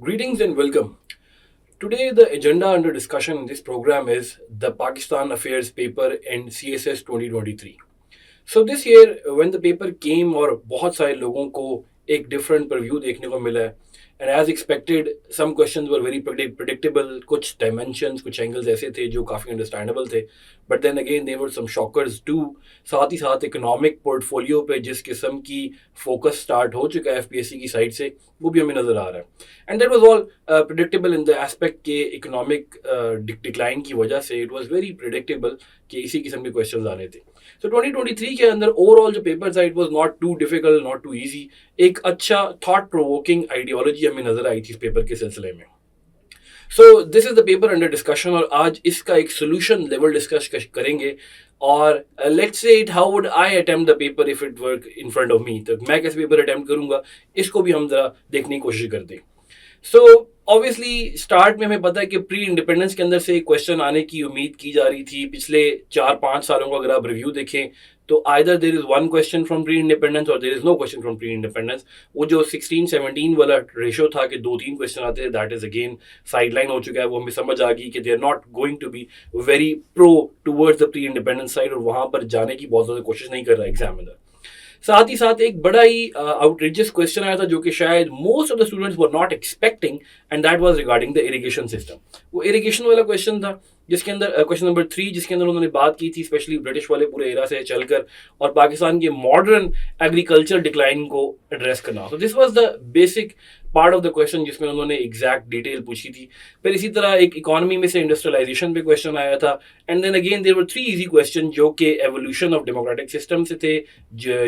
Greetings and welcome. Today, the agenda under discussion in this program is the Pakistan Affairs paper in CSS 2023. So this year, when the paper came और बहुत सारे लोगों को एक different preview देखने को मिला है and as expected, some questions were very predictable. कुछ dimensions, कुछ angles ऐसे थे जो काफ़ी understandable थे. But then again, there were some shockers too. साथ ही साथ economic portfolio पे जिस किस्म की focus start हो चुका है FPSC की साइड से वो भी हमें नज़र आ रहा है. And that was all predictable in the aspect के economic decline की वजह से it was very predictable कि इसी किस्म के questions आने थे. So 2023 के अंदर ओवरऑल जो पेपर था it was not too difficult not too easy. एक अच्छा थॉट प्रोवोकिंग आइडियोलॉजी हमें नजर आई थी इस पेपर के सिलसिले में. सो this is the paper under discussion और आज इसका एक सोल्यूशन लेवल डिस्कस करेंगे. और let's say it how would I attempt the paper if it work in front of me. तो मैं कैसे पेपर अटेम्प्ट करूंगा इसको भी हम जरा देखने की कोशिश करते हैं. सो ऑब्वियसली स्टार्ट में हमें पता है कि प्री इंडिपेंडेंस के अंदर से एक क्वेश्चन आने की उम्मीद की जा रही थी. पिछले 4-5 सालों का अगर आप रिव्यू देखें तो either there is one question from pre independence और there is no question from pre independence. वो जो 16-17 वाला रेशो था कि 2-3 क्वेश्चन आते थे दैट इज अगेन साइडलाइन हो चुका है. वो हमें समझ आ गई कि they are not going to be very pro towards the pre independence side और वहां पर जाने की बहुत ज़्यादा कोशिश नहीं कर रहा एग्जामिनर. साथ ही साथ एक बड़ा ही आउटरीचियस क्वेश्चन आया था जो कि शायद most of the students were not expecting and that was regarding the irrigation system. वो इरिगेशन वाला क्वेश्चन था जिसके अंदर क्वेश्चन नंबर 3 जिसके अंदर उन्होंने बात की थी स्पेशली ब्रिटिश वाले पूरे एरा से चलकर और पाकिस्तान के मॉडर्न एग्रीकल्चर डिक्लाइन को एड्रेस करना. तो this was the basic part of the question जिसमें उन्होंने एग्जैक्ट डिटेल पूछी थी. फिर इसी तरह एक इकोनॉमी में से इंडस्ट्रियलाइजेशन पे क्वेश्चन आया था. And then again there were 3 easy question जो कि एवोल्यूशन ऑफ डेमोक्रेटिक सिस्टम से थे,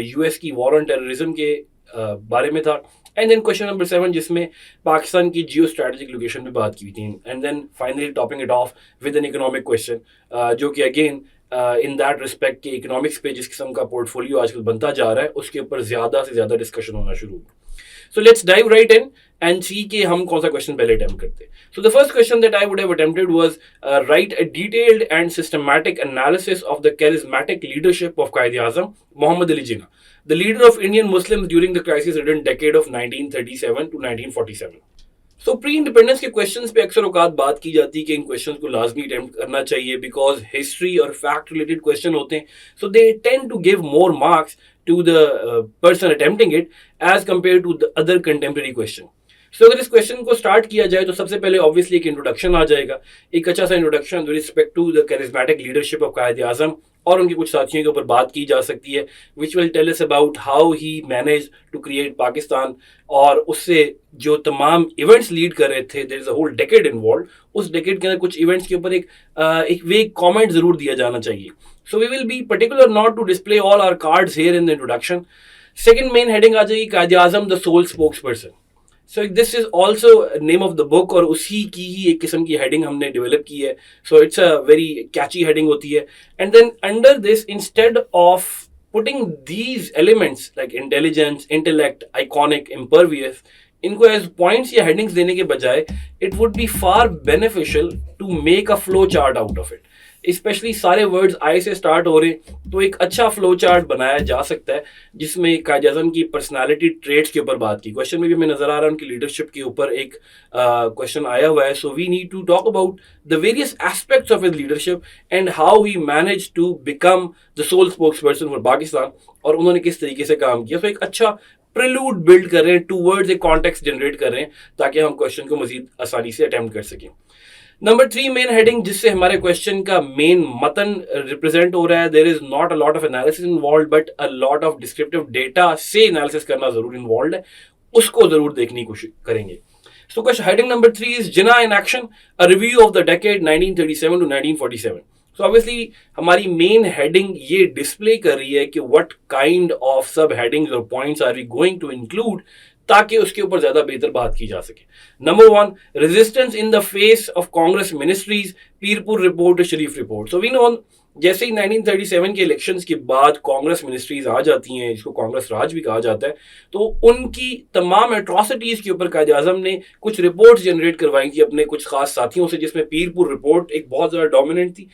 यूएस की वॉर ऑन टेररिज्म के बारे में था. एंड देन क्वेश्चन नंबर 7 जिसमें पाकिस्तान की जियो स्ट्रेटेजिक लोकेशन पे बात की थी. And then finally topping it off with an economic question जो कि अगेन इन दैट रिस्पेक्ट के इकोनॉमिक्स पे जिस किस्म का पोर्टफोलियो आजकल बनता जा रहा है उसके ऊपर ज़्यादा से ज़्यादा डिस्कशन होना शुरू हुआ. So let's dive right in and see कि हम कौन सा क्वेश्चन पहले अटेम्प्ट करते हैं. So the first question that I would have attempted was write a detailed and systematic analysis of the charismatic leadership of Quaid-e-Azam Muhammad Ali Jinnah, the leader of Indian Muslims during the crisis-ridden decade of 1937 to 1947. So pre independence के questions पे अक्सर औकात बात की जाती है कि इन questions को लाजमी अटेम्प्ट करना चाहिए बिकॉज हिस्ट्री और फैक्ट रिलेटेड क्वेश्चन होते हैं. So they tend to give more marks to the person attempting it as compare to the other contemporary question. So अगर इस क्वेश्चन को स्टार्ट किया जाए तो सबसे पहले ऑब्वियसली एक इंट्रोडक्शन आ जाएगा, एक अच्छा सा introduction with respect to the charismatic leadership of Quaid Azam और उनके कुछ साथियों के ऊपर बात की जा सकती है which will tell us about how he manage to create Pakistan और उससे जो तमाम इवेंट्स लीड कर रहे थे. There is a whole decade involve. उस डेकेड के अंदर कुछ इवेंट्स के ऊपर एक वेग कमेंट जरूर दिया जाना चाहिए. So we will be particular not to display all our cards here in the introduction. Second main heading आ जाएगी Quaid Azam the sole spokesperson. So this is also name of the book और उसी की ही एक किस्म की हेडिंग हमने develop की है. So it's a very catchy heading होती है. And then under this instead of putting these elements like intelligence, intellect, iconic, impervious, इनको एज पॉइंट्स या हेडिंग्स देने के बजाय it would be far beneficial to make a flow chart out of it. Specially सारे words I से start हो रहे हैं तो एक अच्छा फ्लो चार्ट बनाया जा सकता है जिसमें कायद आज़म की पर्सनालिटी ट्रेट्स के ऊपर बात की. क्वेश्चन में भी हमें नजर आ रहा है उनकी लीडरशिप के ऊपर एक क्वेश्चन आया हुआ है. So we need to talk about the various aspects of his leadership and how he manage to become the sole spokesperson for Pakistan और उन्होंने किस तरीके से काम किया. तो एक अच्छा प्रिल्यूड बिल्ड कर रहे हैं, टू वर्ड्स एक कॉन्टेक्स्ट जनरेट कर रहे हैं ताकि हम क्वेश्चन को मजीद आसानी से अटेम्प्ट कर सकें. नंबर 3 मेन हेडिंग जिससे हमारे क्वेश्चन का मेन मतन रिप्रेजेंट हो रहा है. There is not a lot of analysis involve but a lot of descriptive data से एनालिसिस करना जरूर इन्वॉल्व है. उसको जरूर देखने की कोशिश करेंगे. So question heading number 3 is Jinnah in action, a review of the decade 1937 to 1947. So obviously हमारी मेन हेडिंग ये डिस्प्ले कर रही है कि what kind of sub headings और points are we going to include ताकि उसके ऊपर ज्यादा बेहतर बात की जा सके. Number 1 resistance in the face of Congress ministries, Pirpur report, Sharif report. So we know जैसे ही 1937 के इलेक्शंस के बाद कांग्रेस मिनिस्ट्रीज आ जाती हैं जिसको कांग्रेस राज भी कहा जाता है तो उनकी तमाम एट्रॉसिटीज के ऊपर कायद आजम ने कुछ रिपोर्ट्स जनरेट करवाई थी अपने कुछ खास साथियों से जिसमें पीरपुर रिपोर्ट एक बहुत ज़्यादा डोमिनेंट थी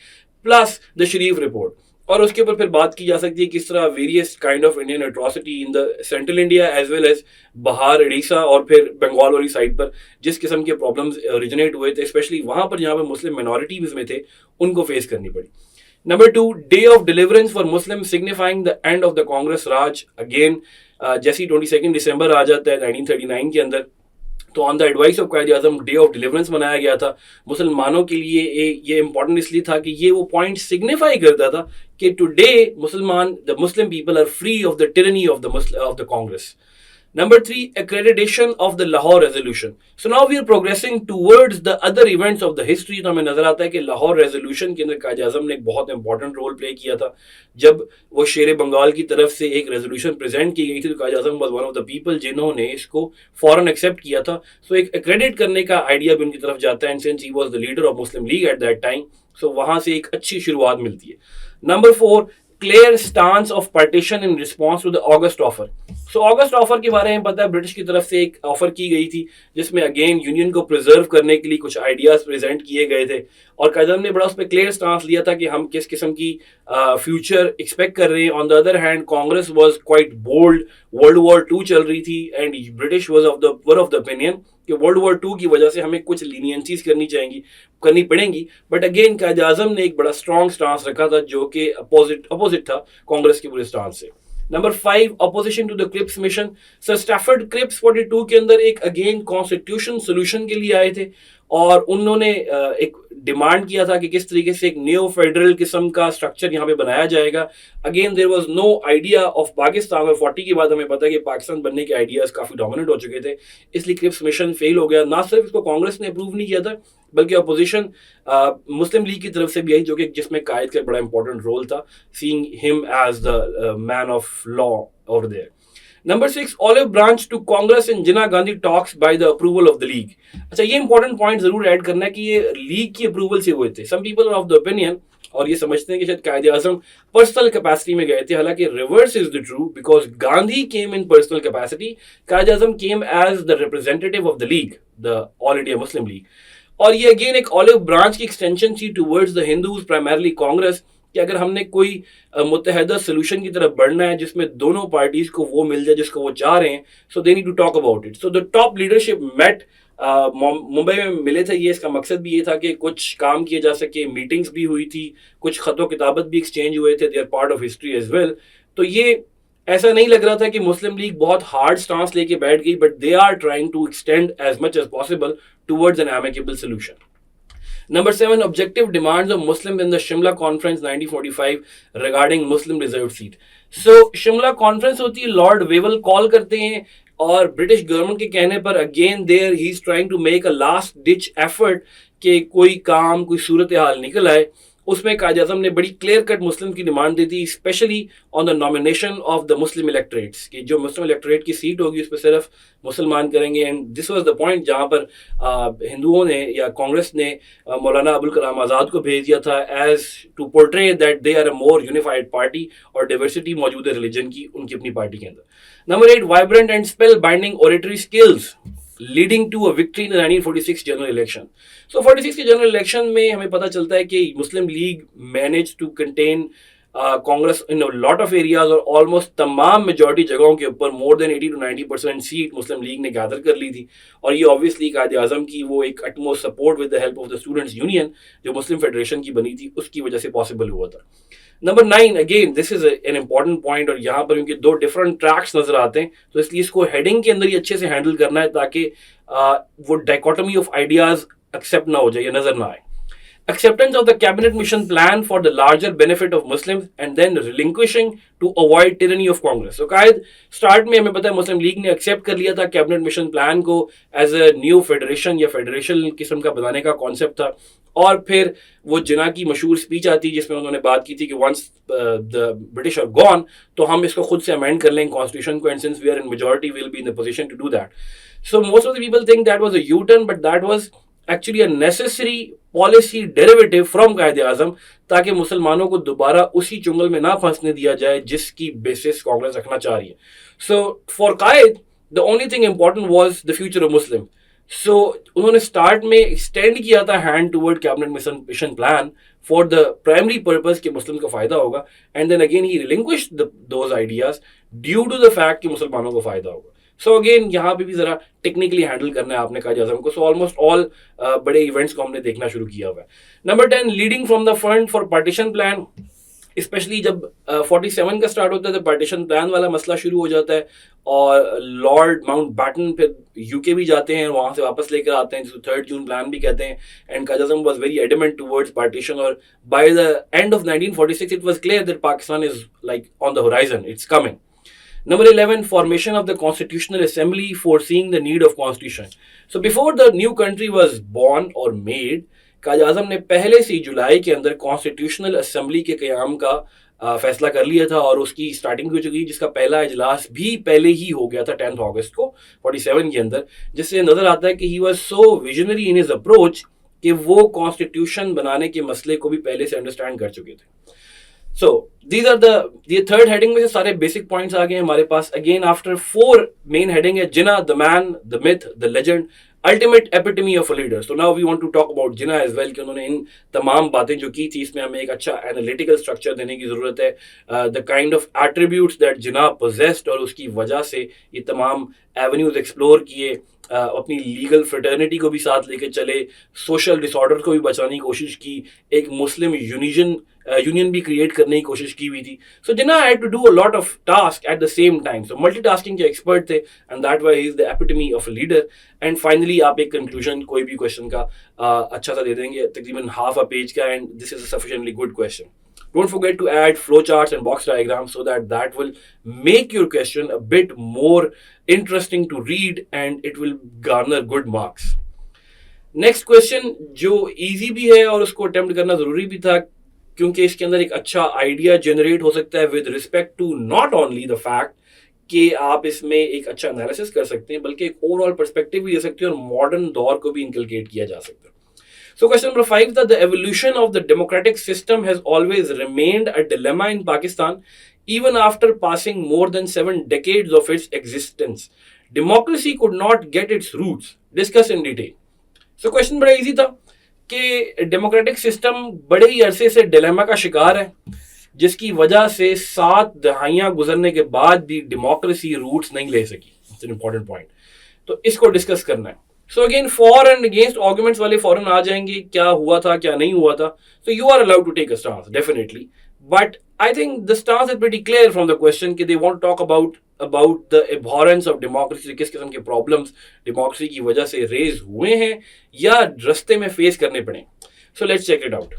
प्लस द शरीफ रिपोर्ट. और उसके ऊपर फिर बात की जा सकती है किस तरह various kind of Indian atrocity in the central India as well as बाहर उड़ीसा और फिर बंगाल वाली साइड पर जिस किस्म के प्रॉब्लम्स ओरिजिनेट हुए थे, स्पेशली वहां पर जहां पर मुस्लिम मिनॉरिटीज में थे, उनको फेस करनी पड़ी. Number two, day of deliverance for Muslims signifying the end of the Congress Raj. Again, जैसी 22 दिसंबर आ जाता है 1939 के अंदर, तो on the advice of Quaid Azam day of deliverance मनाया गया था. मुसलमानों के लिए ये इंपॉर्टेंट इसलिए था कि ये वो पॉइंट सिग्निफाई करता था कि टुडे मुसलमान the Muslim people are free of the tyranny of the Congress. Number three, accreditation of the Lahore Resolution. So now we are progressing towards the other events of the history. तो हमें नजर आता है कि लाहौर रेजोल्यूशन के अंदर कायद आजम ने एक बहुत इंपॉर्टेंट रोल प्ले किया था. जब वो शेर बंगाल की तरफ से एक रेजोल्यूशन प्रेजेंट की गई थी तो Quaid Azam was one of the people जिन्होंने इसको फौरन एक्सेप्ट किया था. सो एक एक्रेडिट करने का आइडिया भी उनकी तरफ जाता है, and since he was the leader of Muslim League at that time, so वहां से एक अच्छी शुरुआत मिलती है. Number four, clear stance of partition in response to the August offer. So August offer के बारे में पता है, ब्रिटिश की तरफ से एक ऑफर की गई थी जिसमें अगेन यूनियन को प्रिजर्व करने के लिए कुछ आइडियाज प्रेजेंट किए गए थे, और कायदम ने बड़ा उस पर क्लियर स्टांस लिया था कि हम किस किस्म की फ्यूचर एक्सपेक्ट कर रहे हैं. On the other hand Congress was quite bold, world war two चल रही थी and British was of the opinion कि वर्ल्ड वॉर टू की वजह से हमें कुछ लीनियंसीज करनी पड़ेंगी. बट अगेन कायद आजम ने एक बड़ा स्ट्रॉन्ग स्टांस रखा था जो कि अपोजिट था कांग्रेस के पूरे स्टांस से. Number five, opposition to the Cripps mission. Sir Stafford Cripps 42 के अंदर एक अगेन कॉन्स्टिट्यूशन सोल्यूशन के लिए आए थे और उन्होंने एक डिमांड किया था कि किस तरीके से एक न्यू फेडरल किस्म का स्ट्रक्चर यहाँ पे बनाया जाएगा. Again there was no idea of Pakistan, और 40 के बाद हमें पता है कि पाकिस्तान बनने के आइडियाज काफी डोमिनेंट हो चुके थे, इसलिए क्रिप्स मिशन फेल हो गया. ना सिर्फ इसको कांग्रेस ने अप्रूव नहीं किया था बल्कि अपोजिशन मुस्लिम लीग की तरफ से भी आई, जो कि जिसमें कायद का बड़ा इंपॉर्टेंट रोल था, seeing him as the man of law over there. Number six, olive branch to Congress in Jinnah Gandhi talks by the approval of the League. अच्छा, ये इंपॉर्टेंट पॉइंट जरूर ऐड करना है कि ये लीग की अप्रूवल से हुए थे. Some people of the opinion और ये समझते हैं कि शायद कायद आजम पर्सनल कैपेसिटी में गए थे, हालांकि reverse is the true, because Gandhi came in personal capacity, Quaid Azam came as the representative of the League, the all India Muslim League. और ये अगेन एक ऑलिव ब्रांच की एक्सटेंशन थी towards the Hindus, primarily Congress, कि अगर हमने कोई मुत्तहदा सोल्यूशन की तरफ बढ़ना है जिसमें दोनों पार्टीज को वो मिल जाए जिसको वो चाह रहे हैं, so they need to talk about it. So the top leadership met Mumbai में मिले थे. ये इसका मकसद भी ये था कि कुछ काम किए जा सके, मीटिंग्स भी हुई थी, कुछ खतो किताबत भी एक्सचेंज हुए थे, they are part of history as well. तो ये ऐसा नहीं लग रहा था कि मुस्लिम लीग बहुत हार्ड स्टांस लेके बैठ गई, but they are trying to extend as much as possible towards an amicable solution. Number seven, objective demands of Muslims in the Shimla Conference 1945 regarding Muslim reserved seat. So Shimla conference होती है, Lord Wavell call करते हैं और British government के कहने पर again there he is trying to make a last ditch effort कि कोई काम, कोई सूरत हाल निकल आए. उसमें कायद आजम ने बड़ी क्लियर कट मुस्लिम की डिमांड दी थी, specially on the nomination of the Muslim electorates, कि जो मुस्लिम इलेक्ट्रेट की सीट होगी उस पर सिर्फ मुसलमान करेंगे. And this was the point जहां पर हिंदुओं ने या कांग्रेस ने मौलाना अबुल कलाम आज़ाद को भेज दिया था as to portray that they are a more unified party, और डाइवर्सिटी मौजूद है रिलीजन की उनकी अपनी पार्टी के अंदर. Number eight, vibrant and spellbinding oratory skills leading to a victory in the 1946 general election. So 46 के जनरल इलेक्शन में हमें पता चलता है कि मुस्लिम League manage to contain Congress in lot of areas, और ऑलमोस्ट तमाम मेजॉरिटी जगहों के ऊपर more than 80 to 90% seat Muslim League ने गैदर कर ली थी. और ये ऑब्वियसली कायद आजम की वो एक utmost support with the help of the students union जो मुस्लिम फेडरेशन की बनी थी, उसकी वजह से पॉसिबल हुआ था. Number nine, again this is an important point, और यहाँ पर उनके दो डिफरेंट ट्रैक्स नजर आते हैं, तो इसलिए इसको हेडिंग के अंदर ही अच्छे से हैंडल करना है ताकि वो डाइकोटमी ऑफ आइडियाज एक्सेप्ट ना हो जाए या नजर ना आए. Acceptance of the cabinet mission plan for the larger benefit of Muslims and then relinquishing to avoid tyranny of Congress. So Quaid start में हमें पता है मुस्लिम लीग ने एक्सेप्ट कर लिया था कैबिनेट मिशन प्लान को एज अ न्यू फेडरेशन या फेडरेशन किस्म का बनाने का कॉन्सेप्ट था. और फिर वो जिना की मशहूर स्पीच आती जिसमें उन्होंने बात की थी कि once the British are gone तो हम इसको खुद से अमेंड कर लेंगे कॉन्स्टिट्यूशन को, and since we are in majority will be in the position to do that. So most of the people think that was a U turn, but that was actually a necessary policy derivative from Quaid Azam, ताकि मुसलमानों को दोबारा उसी चुंगल में ना फंसने दिया जाए जिसकी बेसिस कांग्रेस रखना चाह रही है. So for Quaid the only thing important was the future of Muslim. So उन्होंने स्टार्ट में एक्सटेंड किया था hand toward cabinet mission plan for the primary purpose कि मुस्लिम को फायदा होगा, and then again he relinquished those ideas due to the fact कि मुसलमानों को फायदा होगा. सो अगेन यहाँ पे भी जरा टेक्निकली हैंडल करना है आपने कायद आजम को. सो ऑलमोस्ट ऑल बड़े इवेंट्स को हमने देखना शुरू किया हुआ है. Number 10, leading from the front for partition plan. Specially जब 47 का स्टार्ट होता है तो पार्टीशन प्लान वाला मसला शुरू हो जाता है, और लॉर्ड माउंट बैटन फिर यूके भी जाते हैं, वहां से वापस लेकर आते हैं, जिसको 3 जून प्लान भी कहते हैं. And Quaid Azam was very adamant towards partition, और by the end of 1946 it was clear that Pakistan is like on the horizon, it's coming. Number 11, formation of the Constitutional Assembly foreseeing the need of constitution. So before the new country was born or made, कायद आज़म ने पहले से जुलाई के अंदर constitutional assembly के क़याम का फैसला कर लिया था, और उसकी स्टार्टिंग हो चुकी, जिसका पहला इजलास भी पहले ही हो गया था 10 अगस्त को 47 के अंदर, जिससे नजर आता है कि he was so visionary in his approach कि वो कॉन्स्टिट्यूशन बनाने के मसले को भी पहले से अंडरस्टैंड कर चुके थे. So these are the third heading में से सारे basic points आ गए हमारे पास. Again after 4 main heading है Jinnah, the man, the myth, the legend, ultimate epitome of a leader. So now we want to talk about Jinnah as well कि उन्होंने इन तमाम बातें जो की थी, इसमें हमें एक अच्छा analytical structure देने की ज़रूरत है. The kind of attributes that Jinnah possessed, और उसकी वजह से ये तमाम avenues explore किए, अपनी लीगल फ्रेटर्निटी को भी साथ लेके चले, सोशल डिसऑर्डर को भी बचाने की कोशिश की, एक मुस्लिम यूनियन भी क्रिएट करने की कोशिश की हुई थी. So Jinnah had to do a lot of task at the same time. So multitasking के एक्सपर्ट थे, and that why he is the epitome of a leader. And finally आप एक कंक्लूजन कोई भी क्वेश्चन का अच्छा सा दे देंगे, तकरीबन हाफ अ पेज का, and this is a sufficiently good question. Don't forget to add flowcharts and box diagrams so that will make your question a bit more interesting to read, and it will garner good marks. Next question जो easy भी है और उसको attempt करना ज़रूरी भी था, क्योंकि इसके अंदर एक अच्छा आइडिया जनरेट हो सकता है with respect to not only the fact कि आप इसमें एक अच्छा एनालिसिस कर सकते हैं, बल्कि एक ओवरऑल पर्सपेक्टिव भी दे सकते हैं, और मॉडर्न दौर को भी इनकलकेट किया जा सकता है. So question number 5, that the evolution of the democratic system has always remained a dilemma in Pakistan even after passing more than 7 decades of its existence. Democracy could not get its roots. Discuss in detail. So question बड़ा easy था कि democratic system बड़े ही अरसे से dilemma का शिकार है, जिसकी वजह से 7 दहाइयां गुजरने के बाद भी democracy roots नहीं ले सकी. It's an important point. तो इसको डिस्कस करना है. So again for and against arguments वाले फॉरन आ जाएंगे, क्या हुआ था क्या नहीं हुआ था. So you are allowed to take a stance definitely, but I think the stance is pretty clear from the question कि they want to talk about the abhorrence of democracy. किस किस्म के प्रॉब्लम्स डेमोक्रेसी की वजह से raise हुए हैं या रस्ते में फेस करने पड़े. So let's check it out.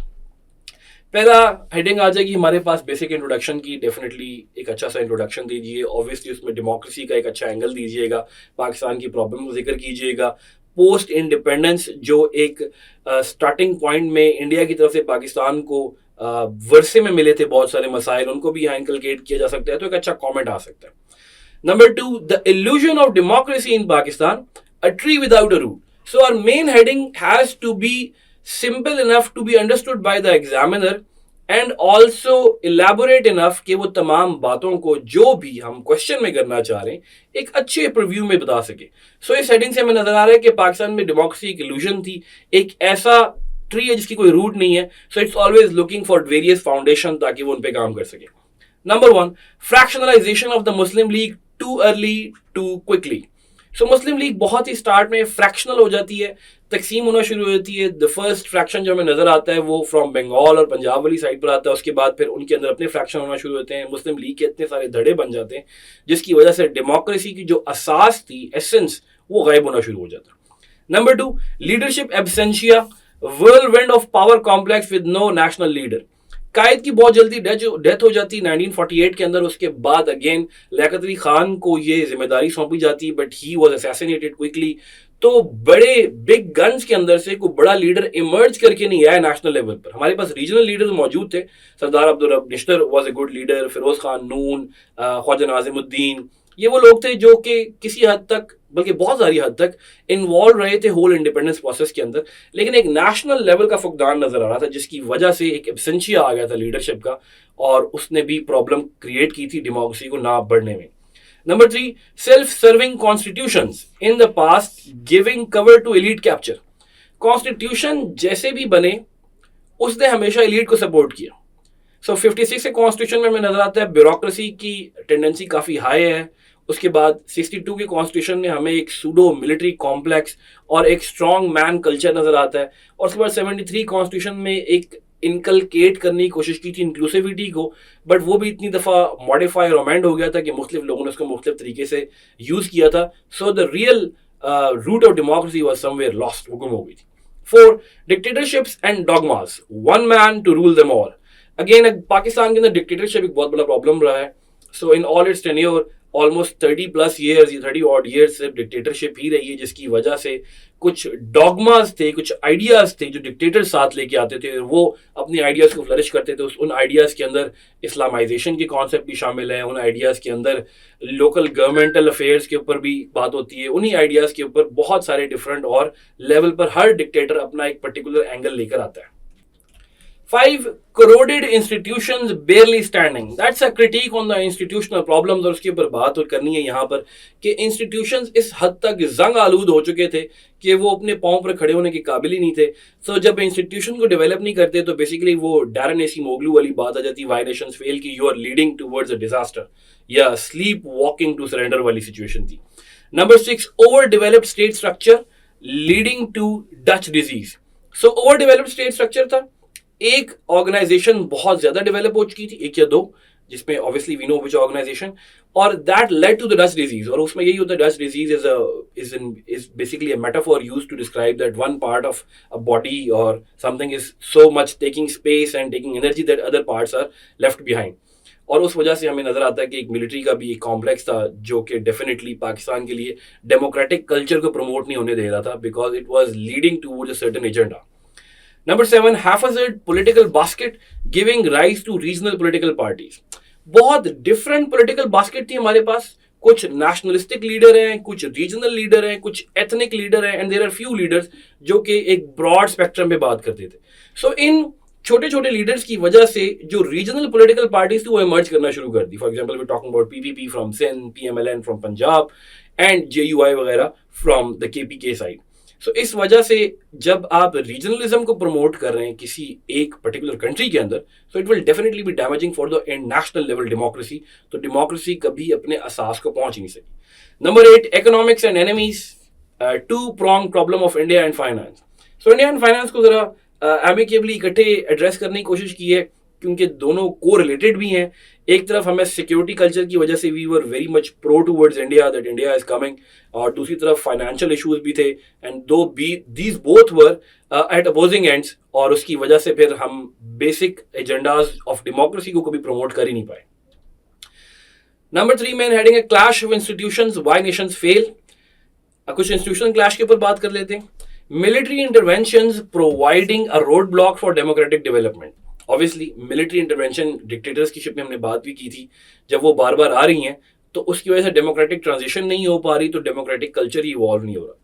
पहला हेडिंग आ जाएगी हमारे पास बेसिक इंट्रोडक्शन की. डेफिनेटली एक अच्छा सा इंट्रोडक्शन दीजिए, ऑब्वियसली उसमें डेमोक्रेसी का एक अच्छा एंगल दीजिएगा, पाकिस्तान की प्रॉब्लम का जिक्र कीजिएगा, पोस्ट इंडिपेंडेंस जो एक स्टार्टिंग पॉइंट में इंडिया की तरफ से पाकिस्तान को वर्षे में मिले थे बहुत सारे मसाइल, उनको भी यहाँ इंकलकेट किया जा सकता है, तो एक अच्छा कॉमेंट आ सकता है. Number 2, the illusion of democracy in Pakistan, a tree without a root. So our main heading has to be simple enough to be understood by the examiner and also elaborate enough कि वो तमाम बातों को जो भी हम क्वेश्चन में करना चाह रहे हैं एक अच्छे प्रीव्यू में बता सके. सो इस हेडिंग से हमें नजर आ रहा है कि पाकिस्तान में डेमोक्रेसी एक इल्यूजन थी, एक ऐसा ट्री है जिसकी कोई रूट नहीं है. So it's always looking for various foundation ताकि वो उन पे काम कर सके. Number 1, fractionalisation of the Muslim League too early too quickly. So Muslim league बहुत ही स्टार्ट में फ्रैक्शनल हो जाती है, तकसीम होना शुरू हो जाती है. द फर्स्ट फ्रैक्शन जो हमें नजर आता है वो फ्रॉम बंगाल और पंजाब वाली साइड पर आता है. उसके बाद फिर उनके अंदर अपने फ्रैक्शन होना शुरू होते हैं. मुस्लिम लीग के इतने सारे धड़े बन जाते हैं जिसकी वजह से डेमोक्रेसी की जो असास थी, एसेंस, वो गायब होना शुरू हो जाता है. Number 2, leadership absentia, whirlwind of power complex with no national leader. Quaid की बहुत जल्दी डेथ हो जाती है 1948 के अंदर. उसके बाद अगेन लियाकत अली खान को ये जिम्मेदारी सौंपी जाती, but he was assassinated quickly. तो बड़े बिग गन्स के अंदर से कोई बड़ा लीडर इमर्ज करके नहीं आया नेशनल लेवल पर. हमारे पास रीजनल लीडर्स मौजूद थे. Sardar Abdul Rab Nishtar was a good leader, Firoz Khan Noon, Khwaja Nazimuddin, ये वो लोग थे जो कि किसी हद तक, बल्कि बहुत सारी हद तक इन्वॉल्व रहे थे होल इंडिपेंडेंस प्रोसेस के अंदर. लेकिन एक नेशनल लेवल का फुकदान नजर आ रहा था, जिसकी वजह से एक एब्सेंशिया आ गया था लीडरशिप का, और उसने भी प्रॉब्लम क्रिएट की थी डेमोक्रेसी को ना बढ़ने में. Number 3, self-serving constitutions in the past giving cover to elite capture. Constitution जैसे भी बने उसने हमेशा एलीट को सपोर्ट किया. सो 56 के कॉन्स्टिट्यूशन में हमें नजर आता है ब्यूरोक्रेसी की टेंडेंसी काफी हाई है. उसके बाद 62 के कॉन्स्टिट्यूशन में हमें एक सूडो मिलिट्री कॉम्प्लेक्स और एक स्ट्रॉन्ग मैन कल्चर नजर आता है. और उसके बाद 73 कॉन्स्टिट्यूशन में एक इनकलकेट करने की कोशिश की थी इंक्लूसिविटी को, बट वो भी इतनी दफ़ा मॉडिफाई और अमेंड हो गया था कि मुख्तलिफ लोगों ने उसको मुख्तलिफ तरीके से यूज़ किया था. So the real root of democracy was somewhere lost, हुक्म हो गई थी. 4, dictatorships and dogmas, one man to rule them all. Again Pakistan के अंदर डिक्टेटरशिप एक बहुत बड़ा प्रॉब्लम रहा है. So in all its tenure almost 30+ years, 30 years सिर्फ डिक्टेटरशिप ही रही है, जिसकी वजह से कुछ डॉगमास थे, कुछ आइडियाज थे जो डिक्टेटर साथ लेके आते थे, वो अपनी आइडियाज को फ्लरिश करते थे. उन आइडियाज के अंदर इस्लामाइजेशन के कॉन्सेप्ट भी शामिल है, उन आइडियाज के अंदर लोकल गवर्नमेंटल अफेयर्स के ऊपर भी बात होती है. उन्हीं आइडियाज के ऊपर बहुत सारे डिफरेंट और लेवल पर हर डिक्टेटर अपना एक पर्टिकुलर एंगल लेकर आता है. 5, corroded institutions barely standing. That's a critique on the institutional problems. और उसके ऊपर बात और करनी है यहाँ पर कि institutions इस हद तक जंग आलूद हो चुके थे कि वो अपने पाँव पर खड़े होने के काबिल ही नहीं थे. So जब institution को डेवलप नहीं करते तो बेसिकली वो डैरन एसीमोग्लू वाली बात आ जाती, why nations fail, कि you are leading towards a disaster, या sleep walking to surrender वाली सिचुएशन थी. Number 6, overdeveloped state structure leading to Dutch disease. So overdeveloped state structure था, एक ऑर्गेनाइजेशन बहुत ज्यादा डेवलप हो चुकी थी, एक या दो, जिसमें obviously we know which organization, और that led to the Dutch disease. और उसमें यही होता है, Dutch disease is basically a metaphor used to describe that one part of a body और something is so much taking space and taking energy that other parts are left behind. और उस वजह से हमें नजर आता है कि एक मिलिट्री का भी एक कॉम्प्लेक्स था जो कि डेफिनेटली पाकिस्तान के लिए डेमोक्रेटिक कल्चर को प्रमोट नहीं होने दे रहा था, because it was leading towards a certain agenda. Number 7, haphazard political basket giving rise to regional political parties. बहुत डिफरेंट पॉलिटिकल बास्केट थी हमारे पास. कुछ नेशनलिस्टिक लीडर हैं, कुछ रीजनल लीडर हैं, कुछ एथनिक लीडर हैं, and there are few leaders जो कि एक ब्रॉड स्पेक्ट्रम पे बात करते थे. सो इन छोटे छोटे लीडर्स की वजह से जो रीजनल पॉलिटिकल पार्टीज थी वो इमर्ज करना शुरू कर दी. For example we talking about PPP from Sindh, PMLN from Punjab and JUI वगैरह फ्रॉम द केपीके साइड. सो इस वजह से जब आप रीजनलिज्म को प्रमोट कर रहे हैं किसी एक पर्टिकुलर कंट्री के अंदर, so it will definitely be damaging for the national level democracy. तो डेमोक्रेसी कभी अपने असास को पहुंच नहीं सकी. Number 8, economics and enemies, two prong problem of India and finance. So India and finance को जरा एमिकेबली इकट्ठे एड्रेस करने की कोशिश की है, क्योंकि दोनों को रिलेटेड भी हैं. एक तरफ हमें सिक्योरिटी कल्चर की वजह से we were very much pro towards India, that India is coming, और दूसरी तरफ फाइनेंशियल इश्यूज भी थे, and though these both were at opposing ends, और उसकी वजह से फिर हम बेसिक एजेंडाज ऑफ डेमोक्रेसी को कभी प्रमोट कर ही नहीं पाए. Number 3, man heading, A clash of institutions, why Nations fail. कुछ इंस्टीट्यूशनल क्लैश के ऊपर बात कर लेते हैं. Military interventions providing a road block for democratic development. Obviously military intervention dictatorship में हमने बात भी की थी, जब वो बार बार आ रही हैं तो उसकी वजह से डेमोक्रेटिक ट्रांजिशन नहीं हो पा रही, तो डेमोक्रेटिक कल्चर ही इवॉल्व नहीं हो रहा.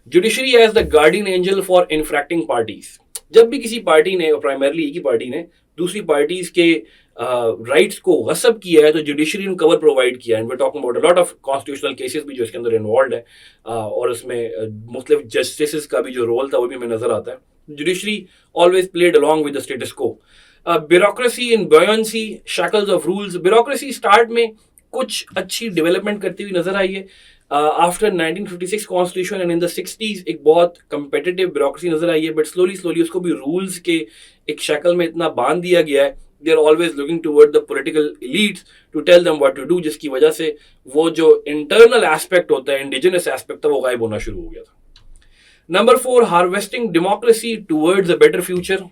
Judiciary as the guardian angel for infracting parties. जब भी किसी पार्टी ने, और प्राइमरली एक ही पार्टी ने, दूसरी पार्टीज के राइट्स को गसब किया है तो जुडिशरी ने कवर प्रोवाइड किया है. And we talking about a lot of constitutional cases भी जो इसके अंदर इन्वॉल्व है, और उसमें मुख्तलिफ जस्टिस का भी जो रोल था वो भी हमें नजर आता है. Judiciary always played along with the status quo. Bureaucracy in buoyancy, shackles of rules. Bureaucracy start में कुछ अच्छी डेवलपमेंट करती हुई नजर आई है. After 1956 constitution and in the 60s एक बहुत कंपेटिटिव ब्यूरोक्रेसी नजर आई है, बट स्लोली उसको भी रूल्स के एक शक्ल में इतना बांध दिया गया है. They are always looking toward the political elites to tell them what to do, जिसकी वजह से वो जो इंटरनल एस्पेक्ट होता है, इंडिजिनस एस्पेक्ट था, वो गायब होना शुरू हो गया था. Number 4, harvesting democracy towards a better future.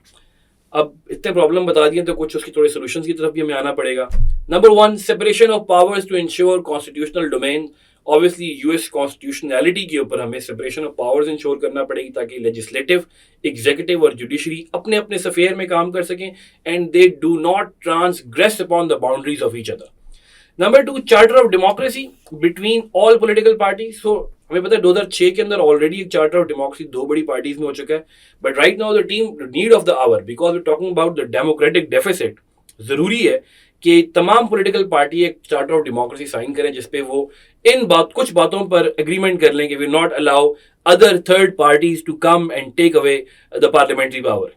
अब इतने प्रॉब्लम बता दिए तो कुछ उसकी थोड़े सॉल्यूशंस की तरफ भी हमें आना पड़ेगा. Number 1, separation of powers to ensure constitutional domain. Obviously US constitutionality के ऊपर हमें सेपरेशन ऑफ पावर्स इंश्योर करना पड़ेगी ताकि लेजिस्लेटिव, एग्जीक्यूटिव और जुडिशरी अपने अपने सफेयर में काम कर सकें, and they do not transgress upon the boundaries of each other. Number 2, charter of democracy between all political party. So हमें पता है 2006 के अंदर ऑलरेडी एक चार्टर ऑफ डेमोक्रेसी दो बड़ी पार्टीज में हो चुका है, but right now the team need of the hour, because we talking about the democratic deficit. जरूरी है कि तमाम पॉलिटिकल पार्टी एक चार्टर ऑफ डेमोक्रेसी साइन करें जिसपे वो कुछ बातों पर एग्रीमेंट कर लें कि we not allow other third parties to come and take away the parliamentary power.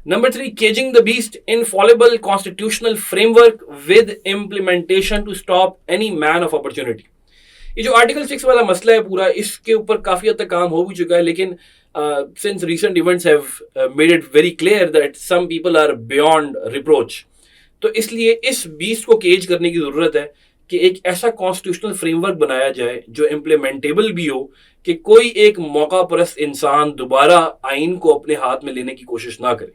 Number 3, caging the beast, infallible constitutional framework with implementation to stop any man of opportunity. ये जो आर्टिकल 6 वाला मसला है पूरा, इसके ऊपर काफ़ी हद तक काम हो भी चुका है, लेकिन since recent events have made it very clear that some people are beyond reproach, तो इसलिए इस बीस्ट को केज करने की ज़रूरत है कि एक ऐसा कॉन्स्टिट्यूशनल फ्रेमवर्क बनाया जाए जो इम्प्लीमेंटेबल भी हो, कि कोई एक मौका परस्त इंसान दोबारा आइन को अपने हाथ में लेने की कोशिश ना करे.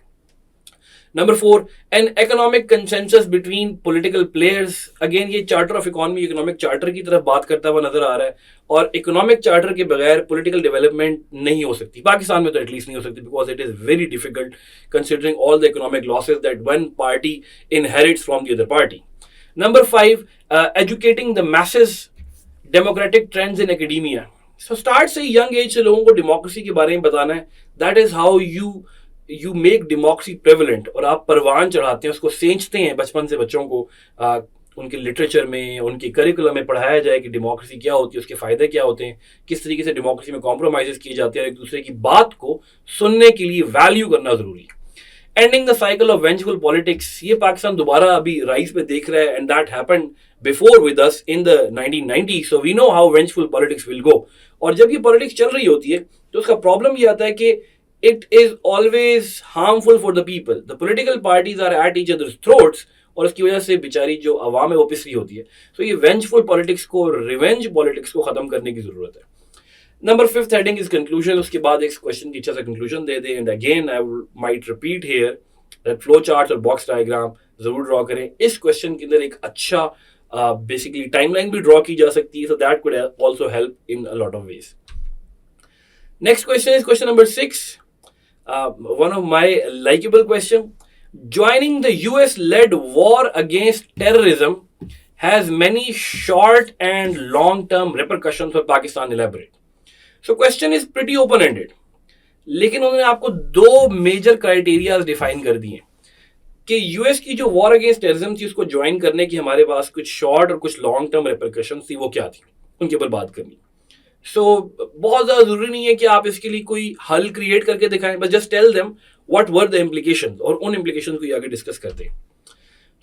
Number 4, an economic consensus between political players. Again ये charter of economy economic charter की तरफ बात करता हुआ नजर आ रहा है, और इकोनॉमिक चार्टर के बगैर पॉलिटिकल डेवलपमेंट नहीं हो सकती, पाकिस्तान में तो एटलीस्ट नहीं हो सकती, because it is very difficult considering all the economic losses that one party inherits from the other party. Number 5, educating the masses, democratic trends in academia. So start से young age से लोगों को democracy के बारे में बताना है. That is how you make democracy prevalent, और आप परवान चढ़ाते हैं, उसको सेंचते हैं बचपन से बच्चों को. उनके लिटरेचर में, उनके करिकुलम में पढ़ाया जाए कि डेमोक्रेसी क्या होती है, उसके फ़ायदे क्या होते हैं, किस तरीके से डेमोक्रेसी में कॉम्प्रोमाइज़ किए जाते हैं, एक दूसरे की बात को सुनने के लिए वैल्यू करना ज़रूरी है. Ending the cycle of vengeful politics, ये पाकिस्तान दोबारा अभी राइज पे देख रहा है, and that happened before with us in the 1990s, so we know how vengeful politics will go. और जब ये पॉलिटिक्स चल रही होती है तो उसका प्रॉब्लम ये आता है कि it is always harmful for the people. The political parties are at each other's throats, और उसकी वजह से बेचारी जो आवाम है वो पिस रही होती है. तो ये वेंचफुल पॉलिटिक्स को, रिवेंज पॉलिटिक्स को खत्म करने की जरूरत है. Number 5 heading is conclusion. उसके बाद एक क्वेश्चन की अच्छा सा conclusion they they. And again I might repeat here that flow chart और बॉक्स डायग्राम जरूर ड्रॉ करें. इस क्वेश्चन के अंदर एक अच्छा बेसिकली टाइमलाइन भी ड्रॉ की जा सकती है, so that could also help in a lot of ways. Next question is question number 6. One of my likable question. Joining the US-led war against terrorism has many short and long-term repercussions for Pakistan. Elaborate. So question is pretty open-ended. लेकिन उन्होंने आपको 2 major criterias define कर दिए कि US की जो war against terrorism थी उसको ज्वाइन करने की हमारे पास कुछ शॉर्ट और कुछ लॉन्ग टर्म रिपरकशंस थी. वो क्या थी, उनके ऊपर बात करनी. सो बहुत ज़्यादा ज़रूरी नहीं है कि आप इसके लिए कोई हल क्रिएट करके दिखाएं, बस just tell them what were the implications, और उन इम्प्लीकेशंस को आगे डिस्कस करते हैं.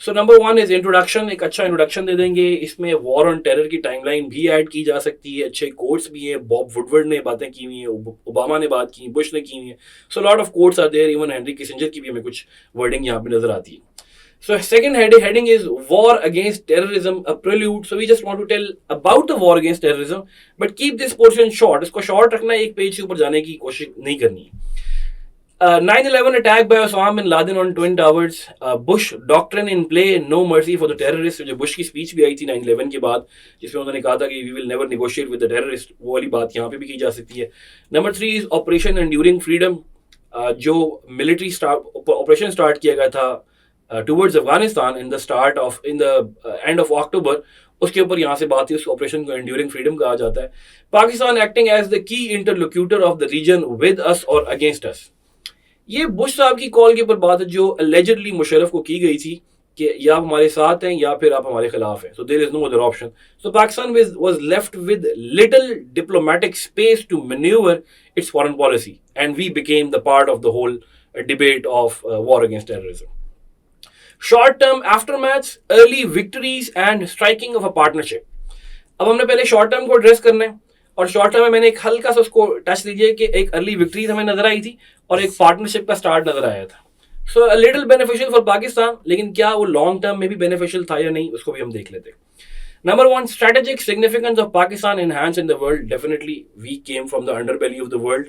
So number 1 is introduction. एक अच्छा इंट्रोडक्शन दे देंगे. इसमें वॉर ऑन टेरर की टाइमलाइन भी ऐड की जा सकती है. अच्छे कोट्स भी हैं. बॉब वुडवर्ड ने बातें की हुई हैं, ओबामा ने बात की, बुश ने की हुई है. So lot of quotes are there. Even Henry Kissinger की भी हमें कुछ वर्डिंग यहाँ पे नजर आती है. So second heading is war against terrorism, a prelude. So we just want to tell about the war against terrorism, but keep this portion short. इसको short रखना है, एक पेज के ऊपर जाने की कोशिश नहीं करनी है. 9/11 attack by Osama bin Laden on Twin Towers. Bush doctrine in play, no mercy for the terrorists. जो बुश की स्पीच भी आई थी 9/11 के बाद, जिसमें उन्होंने कहा था कि we will never negotiate with the terrorists. वो वाली बात यहाँ पे भी की जा सकती है. Number 3 is Operation Enduring Freedom. जो मिलिट्री ऑपरेशन स्टार्ट किया गया था towards Afghanistan in the end of October, उसके ऊपर यहाँ से बात है. उस ऑपरेशन को एंड्यूरिंग फ्रीडम कहा जाता है. Pakistan acting as the key interlocutor of the region with us और अगेंस्ट अस. ये बुश साहब की कॉल के ऊपर बात है जो अलेजिडली मुशर्रफ को की गई थी कि या आप हमारे साथ हैं या फिर आप हमारे खिलाफ हैं. So there is no other option. So Pakistan was left with little diplomatic space to manoeuvre its foreign policy, and we became the part of the whole debate of war against terrorism. Short term aftermaths, early victories and striking of a partnership. अब हमने पहले short term को address करना है, और short term में मैंने एक हल्का सा उसको टच दीजिए कि एक अर्ली विक्ट्रीज हमें नजर आई थी और एक पार्टनरशिप का स्टार्ट नजर आया था. So a little beneficial for Pakistan, लेकिन क्या वो लॉन्ग टर्म में भी बेनिफिशियल था या नहीं, उसको भी हम देख लेते हैं. Number 1, strategic significance of Pakistan enhance in the world. Definitely we came from the underbelly of the world,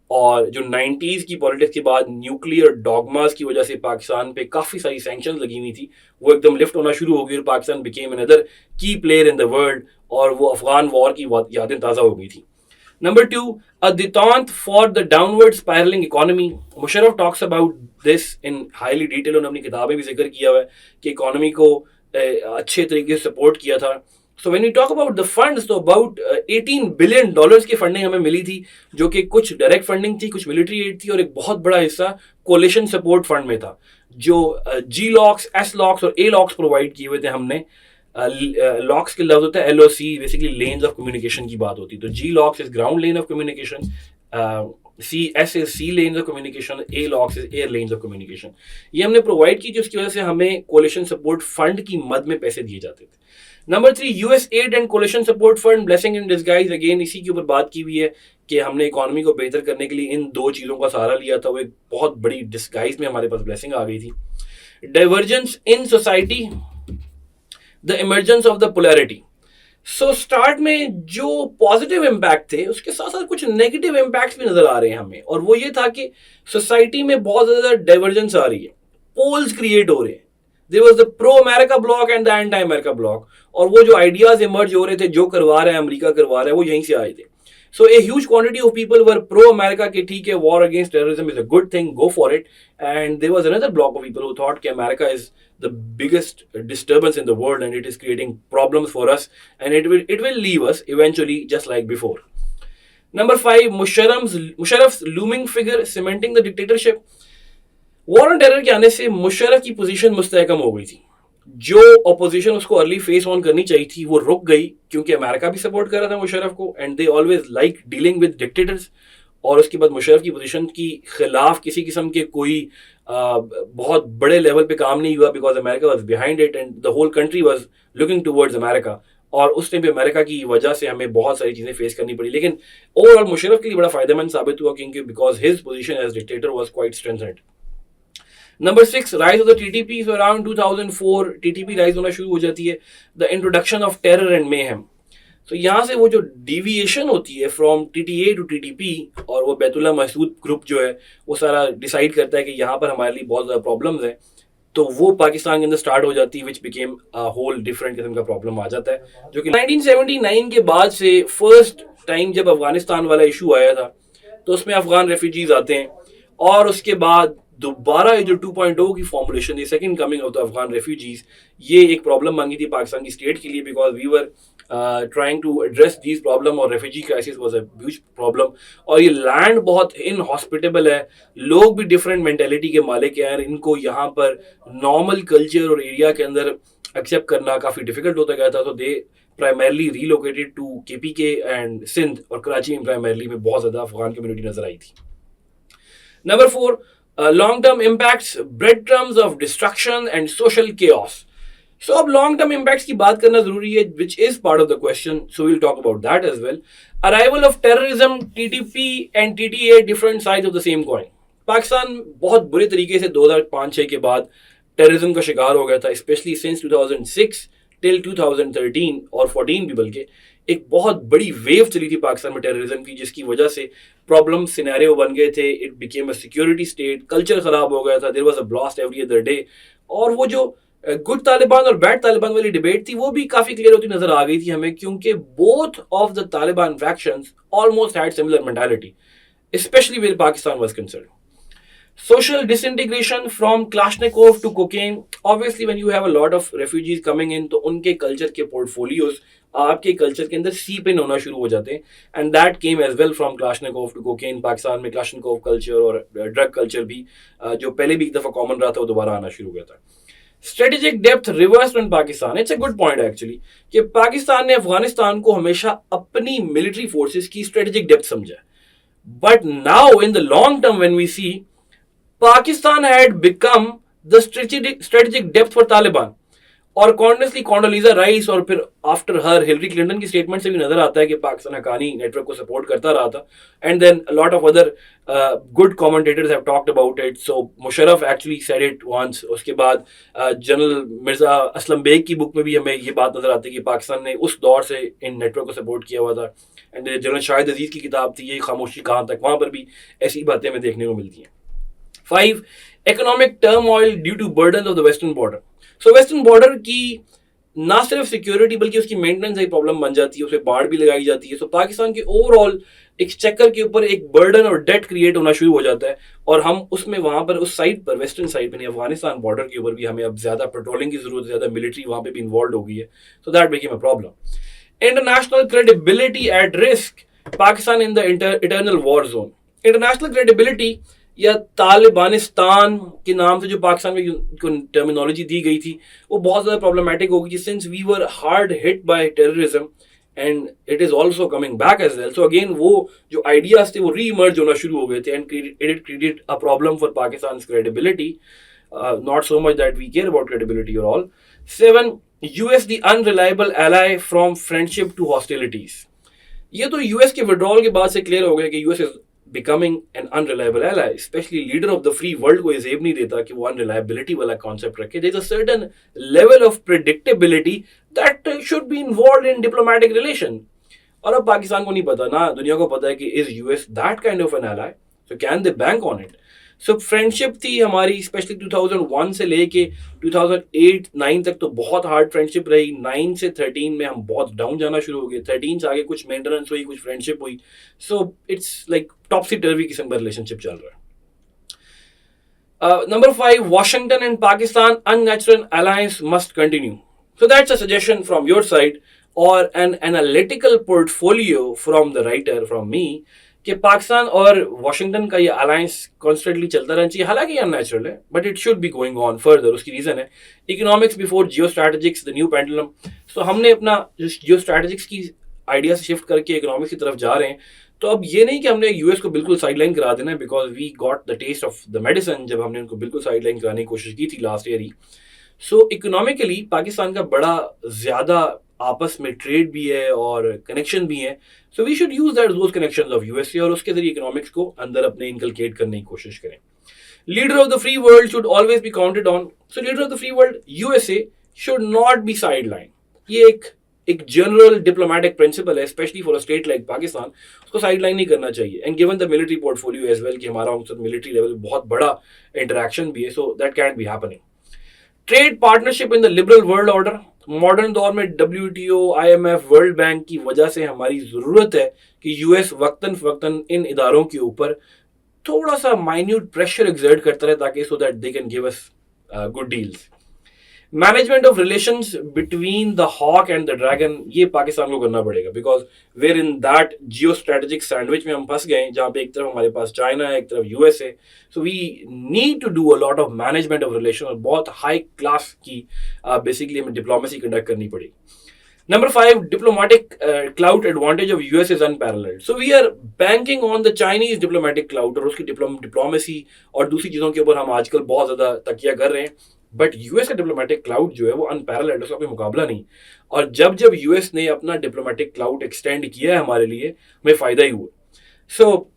और जो 90s की पॉलिटिक्स के बाद न्यूक्लियर डॉगमास की वजह से पाकिस्तान पे काफ़ी सारी सैंक्शंस लगी हुई थी, वो एकदम लिफ्ट होना शुरू हो गई और पाकिस्तान बिकेम अनदर की प्लेयर इन द वर्ल्ड, और वो अफगान वॉर की यादें ताज़ा हो गई थी. Number 2, a detente for the downward spiralling economy. Musharraf talks about this in highly detail. उन्होंने अपनी किताबें भी जिक्र किया हुआ है कि इकोनॉमी को अच्छे तरीके से सपोर्ट किया था. So when you talk about the funds, तो अबाउट $18 बिलियन की फंडिंग हमें मिली थी, जो कि कुछ डायरेक्ट फंडिंग थी, कुछ मिलिट्री एड थी, और एक बहुत बड़ा हिस्सा कोलिशन सपोर्ट फंड में था, जो जी लॉक्स, एस लॉक्स और ए लॉक्स प्रोवाइड किए हुए थे हमने। लॉक्स के लफ्ज होता है LOC, basically lanes of communication की बात होती है। तो G LOCs is ground lane of communication, CS is sea lanes of communication, A locks is air lanes of communication। ये हमने प्रोवाइड की थी, उसकी वजह से हमें कोलिशन सपोर्ट फंड की मद में पैसे दिए जाते थे। Number 3, US aid and coalition support fund, blessing in disguise. Again इसी के ऊपर बात की हुई है कि हमने इकोनॉमी को बेहतर करने के लिए इन दो चीज़ों का सहारा लिया था। वो एक बहुत बड़ी डिस्गाइज में हमारे पास ब्लेसिंग आ गई थी। Divergence in society, the emergence of the polarity. So start में जो पॉजिटिव इम्पैक्ट थे, उसके साथ साथ कुछ नेगेटिव इम्पैक्ट्स भी नजर आ रहे हैं हमें, और वो ये था कि सोसाइटी में बहुत ज्यादा डाइवर्जेंस आ रही है, पोल्स क्रिएट हो रहे हैं। There was the pro America bloc and the anti America bloc, और वो जो आइडियाज इमर्ज हो रहे थे, जो करवा रहा है अमेरिका करवा रहा है, वो यहीं से आए थे। So a huge quantity of people were pro-America कि ठीक है, war against terrorism is a good thing, go for it. And there was another block of people who thought कि America is the biggest disturbance in the world and it is creating problems for us and it will leave us eventually just like before. Number 5, Musharraf's looming figure cementing the dictatorship. War on terror के आने से मुशर्रफ की position मुस्तहकम हो गई थी। जो opposition उसको early face on करनी चाहिए थी, वो रुक गई, क्योंकि अमेरिका भी सपोर्ट कर रहा था मुशर्रफ को, and they always like dealing with dictators. और उसके बाद मुशर्रफ की पोजीशन की खिलाफ किसी किस्म के कोई बहुत बड़े लेवल पे काम नहीं हुआ, because America was behind it and the whole country was looking towards America. और उस टाइम पे अमेरिका की वजह से हमें बहुत सारी चीजें फेस करनी पड़ी, लेकिन ओवरऑल मुशर्रफ के लिए बड़ा फायदेमंद साबित हुआ, क्योंकि because his position as dictator was quite strengthened. Number 6, rise of the TTP. So around 2004 TTP rise होना शुरू हो जाती है, the introduction of terror and mayhem. तो यहाँ से वो जो डिविएशन होती है फ्रॉम TTA टू TTP, और वो बैतुल्ला महसूद ग्रुप जो है वो सारा डिसाइड करता है कि यहाँ पर हमारे लिए बहुत ज़्यादा प्रॉब्लम्स हैं, तो वो पाकिस्तान के अंदर स्टार्ट हो जाती है, विच बिकेम होल डिफरेंट किस्म का प्रॉब्लम आ जाता है, जो कि 1979 के बाद से फर्स्ट टाइम जब अफगानिस्तान वाला इशू आया था, तो उसमें अफगान रेफ्यूजीज आते हैं, और उसके बाद दोबारा ये जो 2.0 की फॉर्मुलेशन, ये second coming of the Afghan refugees, ये एक प्रॉब्लम मांगी थी पाकिस्तान की स्टेट के लिए, because we were trying to address this problem, और refugee crisis was a huge problem. और ये लैंड बहुत इनहॉस्पिटेबल है, लोग भी डिफरेंट मेंटेलिटी के मालिक हैं, इनको यहाँ पर नॉर्मल कल्चर और एरिया के अंदर एक्सेप्ट करना काफ़ी डिफिकल्ट होता गया था। तो they primarily relocated to KPK and Sindh, और कराची में प्राइमरली में बहुत ज़्यादा अफगान कम्युनिटी नजर आई थी। Number 4, long term impacts, breadcrumbs of destruction and social chaos. So अब long term impacts की बात करना जरूरी है, which is part of the question, so we'll talk about that as well. Arrival of terrorism, TTP and TTA different sides of the same coin. Pakistan बहुत बुरे तरीके से 2005-6 के बाद टेररिज्म का शिकार हो गया था, स्पेशली सिंस 2006 टिल 2013 और 14 भी, बल्कि एक बहुत बड़ी वेव चली थी पाकिस्तान में टेररिज्म की, जिसकी वजह से प्रॉब्लम सिनेरियो बन गए थे। It became a security state, culture खराब हो गया था, there was a blast every other day. और वो जो गुड तालिबान और बैड तालिबान वाली डिबेट थी, वो भी काफी क्लियर होती नजर आ गई थी हमें, क्योंकि both of the Taliban factions almost had similar mentality, especially where Pakistan was concerned. Social disintegration from Kalashnikov to cocaine. Obviously, when you have a lot of refugees coming in, तो उनके कल्चर के पोर्टफोलियोज आपके कल्चर के अंदर सीप इन होना शुरू हो जाते हैं, and that came as well from Kalashnikov to cocaine. Pakistan में Kalashnikov कल्चर और ड्रग कल्चर भी जो पहले भी एक दफा कॉमन रहा था, वो दोबारा आना शुरू हो गया था। Strategic depth reverse in Pakistan, it's a good point actually, कि पाकिस्तान ने अफगानिस्तान को हमेशा अपनी मिलिट्री फोर्सेस की स्ट्रेटेजिक डेप्थ समझा, but now in the long term when we see, Pakistan had become the strategic depth for Taliban. और कॉन्डसली कॉन्डोलीजा राइस और फिर आफ्टर हर हिलरी क्लिंटन की स्टेटमेंट से भी नजर आता है कि पाकिस्तान हकानी नेटवर्क को सपोर्ट करता रहा था, and then a lot of other good commentators have talked about it. So Musharraf actually said it once. उसके बाद जनरल मिर्जा असलम बेग की बुक में भी हमें ये बात नजर आती है कि पाकिस्तान ने उस दौर से इन नेटवर्क को सपोर्ट किया हुआ था, एंड जनरल शाहिद अजीज की किताब थी ये खामोशी कहाँ तक, वहां पर भी ऐसी बातें हमें देखने को मिलती हैं। 5, economic turmoil due to burdens of the western border. So western border की ना सिर्फ सिक्योरिटी बल्कि उसकी मेंटेनेंस एक प्रॉब्लम बन जाती है, उसे बाढ़ भी लगाई जाती है। सो पाकिस्तान के ओवरऑल एक्सचेकर के ऊपर एक बर्डन और डेट क्रिएट होना शुरू हो जाता है, और हम उसमें वहां पर उस साइड पर, वेस्टर्न साइड पर, अफगानिस्तान बॉर्डर के ऊपर भी हमें अब ज्यादा पेट्रोलिंग की जरूरत है, ज्यादा मिलिट्री वहां पे भी इन्वॉल्व हो गई है। So that became a problem. International credibility at risk, Pakistan in the eternal war zone. International credibility या तालिबानिस्तान के नाम से जो पाकिस्तान में टर्मिनोलॉजी दी गई थी, वो बहुत ज़्यादा प्रॉब्लमेटिक हो गई, since we were hard hit by terrorism and it is also coming back as well. So again वो जो आइडियाज थे वो री इमर्ज होना शुरू हो गए थे, and it created a problem for Pakistan credibility, not so much that we care about credibility और all. 7, US the unreliable ally from friendship to hostilities. ये तो यूएस के विड्रॉल के बाद से क्लियर हो गया कि US is becoming an unreliable ally. Specially leader of the free world को ये जेब नहीं देता कि वो अनरिलायबिलिटी वाला कॉन्सेप्ट रखे। There is a certain level of predictability that should be involved in diplomatic relation. और अब पाकिस्तान को नहीं पता, ना दुनिया को पता है कि is US that kind of N ally, so can they bank on it. So friendship थी हमारी, स्पेशली 2001 से लेके 2008-9 तक तो बहुत हार्ड फ्रेंडशिप रही। 9 से 13 में हम बहुत डाउन जाना शुरू हो गए। 13 से आगे कुछ मेंटेनेंस हुई, कुछ फ्रेंडशिप हुई। सो इट्स लाइक टॉपसी टर्वी किस्म का रिलेशनशिप चल रहा है। Number 5, Washington and Pakistan unnatural alliance must continue. So that's a suggestion from your side, or an analytical portfolio from the writer, from me, कि पाकिस्तान और वॉशिंगटन का ये अलायंस कॉन्स्टेंटली चलता रहना चाहिए। हालांकि ये अननेचुरल है, but it should be going on further. उसकी रीजन है economics before geo strategics, the new pendulum. So हमने अपना जियो स्ट्रैटेजिक्स की आइडिया से शिफ्ट करके इकोनॉमिक्स की तरफ जा रहे हैं। तो अब ये नहीं कि हमने यूएस को बिल्कुल साइडलाइन करा देना है, because we got the taste of the medicine जब हमने उनको बिल्कुल साइडलाइन कराने की कोशिश की थी लास्ट ईयर ही। सो इकोनॉमिकली पाकिस्तान का बड़ा ज्यादा आपस में ट्रेड भी है और कनेक्शन भी है। So we should use that those connections of USA, और उसके जरिए इकोनॉमिक्स को अंदर अपने इनकलकेट करने की कोशिश करें। Leader of the free world should always be counted on. So leader of the free world USA should not be sideline. ये एक जनरल डिप्लोमेटिक प्रिंसिपल है, especially for a state like Pakistan. उसको साइडलाइन नहीं करना चाहिए, and given the military portfolio as well कि हमारा उनसे मिलिट्री लेवल बहुत बड़ा इंटरेक्शन भी है, so that can be happening. Trade partnership in the liberal world order. Modern दौर में WTO, IMF, वर्ल्ड बैंक की वजह से हमारी जरूरत है कि यूएस वक्तन फवक्तन इन इदारों के ऊपर थोड़ा सा माइन्यूट प्रेशर एक्सर्ट करता रहे, ताकि so that they can give us good deals. Management of relations between the hawk and the dragon, ये पाकिस्तान को करना पड़ेगा, because we're in that geo strategic sandwich में हम फंस गए, जहां पे एक तरफ हमारे पास चाइना है, एक तरफ यूएस है। So we need to do a lot of management of relation, और बहुत हाई क्लास की बेसिकली हमें डिप्लोमेसी कंडक्ट करनी पड़ेगी। Number 5, diplomatic clout advantage of US is unparalleled. So we are banking on the Chinese diplomatic clout और उसकी diplomacy और दूसरी चीज़ों के ऊपर हम आजकल बहुत ज़्यादा तकिया कर रहे हैं। बट यूएस का डिप्लोमेटिक क्लाउड जो है वो अनपैरेलल्ड, उसका कोई मुकाबला नहीं। और जब जब यूएस ने अपना डिप्लोमेटिक क्लाउड एक्सटेंड किया है हमारे लिए, हमें फ़ायदा ही हुआ। सो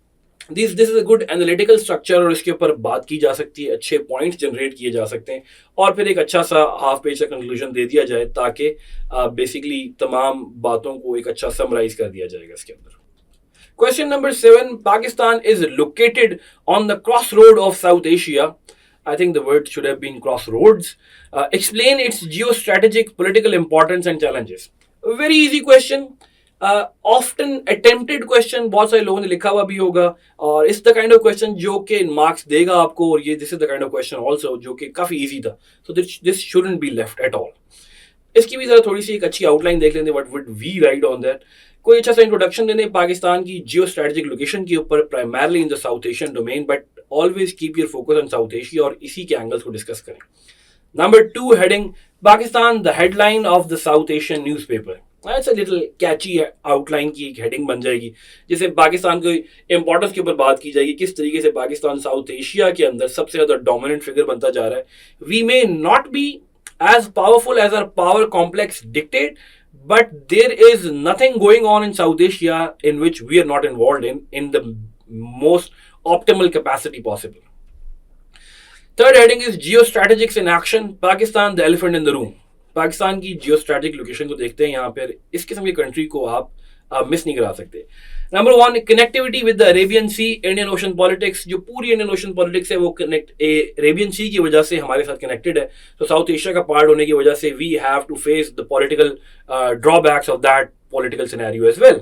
this is a good analytical structure, और इसके ऊपर बात की जा सकती है, अच्छे पॉइंट्स जनरेट किए जा सकते हैं, और फिर एक अच्छा सा हाफ पेज का कंक्लूजन दे दिया जाए, ताकि बेसिकली तमाम बातों को एक अच्छा समराइज कर दिया जाएगा इसके अंदर। Question number 7, Pakistan is located on the cross road of south Asia. I think the word should have been crossroads. Explain its geostrategic political importance and challenges. A very easy question. Often attempted question, बहुत सारे लोगों ने लिखा हुआ भी होगा, और इस द काइंड ऑफ क्वेश्चन जो कि मार्क्स देगा आपको, और ये this is the kind of question also जो कि काफी इजी था। So this shouldn't be left at all. इसकी भी जरा थोड़ी सी एक अच्छी आउटलाइन देख लेते हैं, what would we write on that. कोई अच्छा सा इंट्रोडक्शन देने पाकिस्तान की जियो स्ट्रेटेजिक लोकेशन के ऊपर, primarily in the South Asian domain, but always keep your focus on South Asia, और इसी के एंगल्स को डिस्कस करें। Number 2 heading, Pakistan the headline of the South Asian newspaper. It's a little catchy outline की एक heading बन जाएगी, जिससे पाकिस्तान की इंपॉर्टेंस के ऊपर बात की जाएगी, किस तरीके से पाकिस्तान साउथ एशिया के अंदर सबसे ज्यादा डोमिनेंट फिगर बनता जा रहा है। We may not be as powerful as our power complex dictate, but there is nothing going on in South Asia in which we are not involved in the most optimal capacity possible. Third heading is geostrategics in action. Pakistan, the elephant in the room. Pakistan की जियोस्ट्रेटेजिक location को देखते हैं, यहाँ पर इस किस्म की country को आप मिस नहीं करा सकते। Number one, connectivity with the Arabian Sea, Indian Ocean politics. जो पूरी इंडियन ओशन पॉलिटिक्स है वो अरेबियन सी की वजह से हमारे साथ कनेक्टेड है। तो साउथ एशिया का पार्ट होने की वजह से we have to face the political drawbacks of that political scenario as well.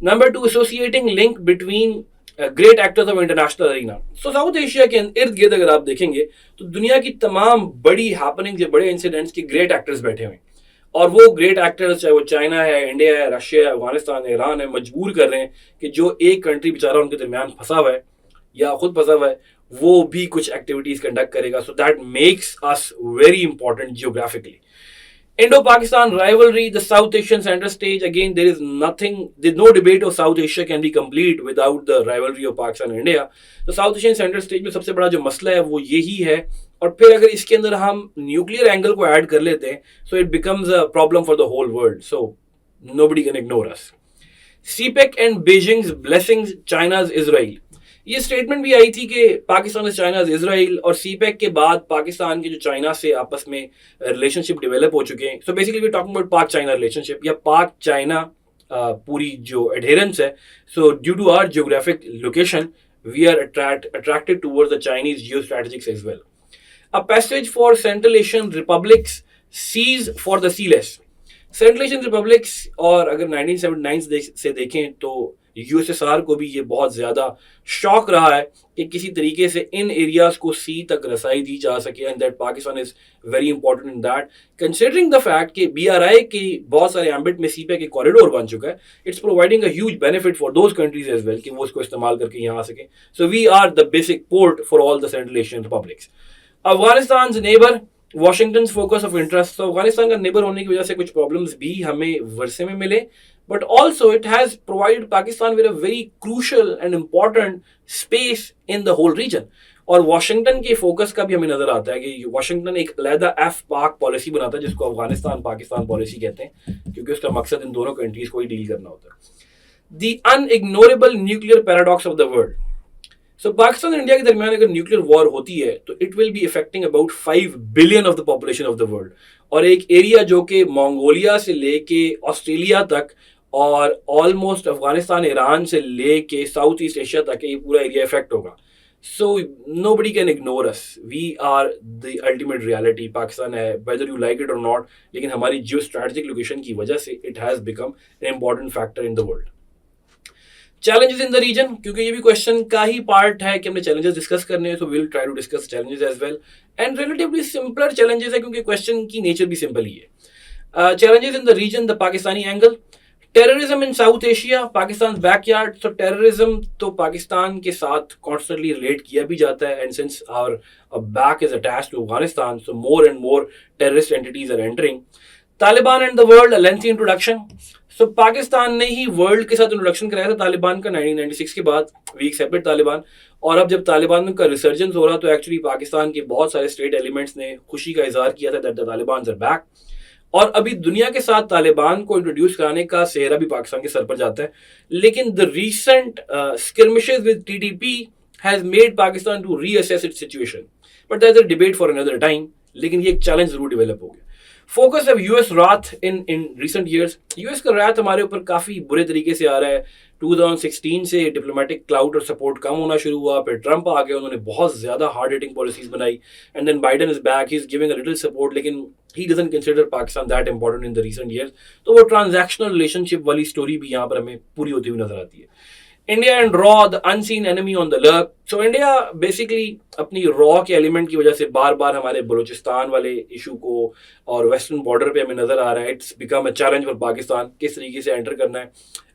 Number two, associating link between great actors of international arena. So South Asia के इर्द गिर्द अगर आप देखेंगे तो दुनिया की तमाम बड़ी हैपनिंग्स या बड़े इंसिडेंट्स के ग्रेट एक्टर्स बैठे हुए हैं। और वो ग्रेट एक्टर्स, चाहे वो चाइना है, इंडिया है, रशिया है, अफगानिस्तान है, ईरान है, मजबूर कर रहे हैं कि जो एक कंट्री बेचारा उनके दरमियान फंसा हुआ है या खुद फंसा हुआ है वो भी कुछ एक्टिविटीज कंडक्ट करेगा। So that makes us very important geographically. Indo-Pakistan rivalry, the South Asian center stage. Again, there's no debate of South Asia can be complete without the rivalry of Pakistan and India. तो south Asian centre stage में सबसे बड़ा जो मसला है वो यही है। और फिर अगर इसके अंदर हम न्यूक्लियर एंगल को ऐड कर लेते हैं so it becomes a problem for the whole world. So nobody can ignore us. CPEC and Beijing's blessings China's Israel. ये स्टेटमेंट भी आई थी कि पाकिस्तान इज चाइनाज इजराइल, और CPEC के बाद पाकिस्तान के जो चाइना से आपस में रिलेशनशिप डेवलप हो चुके हैं। So basically we talking about Pak China relationship या पाक चाइना पूरी जो एडहेरेंस है। So due to our geographic location we are attracted towards the Chinese geostrategics as well. A passage for Central Asian republics sees for the sealess. Central Asian republics, और अगर 1979 से देखें तो USSR को भी ये बहुत ज़्यादा शौक रहा है कि किसी तरीके से इन एरियाज को सी तक रसाई दी जा सके, and that Pakistan is very important in that, considering the fact कि BRI की बहुत सारे एम्बिट में CPEC के कॉरिडोर बन चुका है। It's providing a huge benefit for those countries as well कि वो इसको इस्तेमाल करके यहाँ आ सकें। So we are the basic port for all the Central Asian republics. Afghanistan neighbour, Washington focus of interest. तो अफगानिस्तान का नेबर होने की वजह से कुछ प्रॉब्लम्स भी हमें वर्षे में मिले, but also it has provided Pakistan with a very crucial and important space in the whole region. और वाशिंगटन के फोकस का भी हमें नजर आता है कि वाशिंगटन एक अलहदा एफ पाक पॉलिसी बनाता है जिसको अफगानिस्तान पाकिस्तान पॉलिसी कहते हैं, क्योंकि उसका मकसद इन दोनों कंट्रीज को ही डील करना होता है। The unignorable nuclear paradox of the world. So Pakistan और इंडिया के दरमियान अगर न्यूक्लियर वॉर होती है तो it will be affecting about 5 billion of the population of the world, और एक एरिया जो कि मंगोलिया से लेके ऑस्ट्रेलिया तक और ऑलमोस्ट अफगानिस्तान ईरान से लेके साउथ ईस्ट एशिया तक ये पूरा एरिया इफेक्ट होगा। So nobody can ignore us, we are the ultimate reality. Pakistan है, वेदर यू लाइक इट और नॉट, लेकिन हमारी जियो स्ट्रेटेजिक लोकेशन की वजह से it has become an important factor in the world. Challenges in the region, क्योंकि ये भी क्वेश्चन का ही पार्ट है कि हमने चैलेंजेस डिस्कस करने हैं, so we will try to discuss challenges as well, and relatively simpler challenges है क्योंकि क्वेश्चन की नेचर भी सिंपल ही है। Challenges in the region, the Pakistani angle, terrorism in South Asia, Pakistan backyard. तो टेररिज्म तो पाकिस्तान के साथ कॉन्स्टेंटली रिलेट किया भी जाता है, and since our back is attached to Afghanistan so more and more terrorist entities are entering. Taliban and the world, a lengthy introduction. So Pakistan ने ही वर्ल्ड के साथ इंट्रोडक्शन कराया था तालिबान का 1996 के बाद, वी एक्सेप्टेड तालिबान। और अब जब तालिबान का रिसर्जेंस हो रहा तो एक्चुअली पाकिस्तान के बहुत सारे स्टेट एलिमेंट्स ने खुशी का इजहार किया था that the Taliban are back. और अभी दुनिया के साथ तालिबान को इंट्रोड्यूस कराने का सेहरा भी पाकिस्तान के सर पर जाता है, लेकिन the recent skirmishes with TTP has made Pakistan to reassess its situation, but that's a debate for another time. लेकिन ये एक चैलेंज जरूर डेवलप हो गया। Focus of US wrath in recent years. US का रैथ हमारे ऊपर काफ़ी बुरे तरीके से आ रहा है। 2016 से डिप्लोमेटिक क्लाउड और सपोर्ट कम होना शुरू हुआ, फिर ट्रंप आ गए, उन्होंने बहुत ज़्यादा हार्ड हिटिंग पॉलिसीज बनाई, and then Biden is back, he is giving a little support, लेकिन he doesn't consider Pakistan that important in the recent years. तो वो ट्रांजैक्शनल रिलेशनशिप वाली स्टोरी भी यहाँ पर हमें पूरी होती हुई नजर आती है। India and raw, the unseen enemy on the lurk. So India basically अपनी रॉ के एलिमेंट की वजह से बार बार हमारे बलूचिस्तान वाले इशू को और वेस्टर्न बॉर्डर पे हमें नजर आ रहा है। It's become a challenge for Pakistan किस तरीके से एंटर करना है।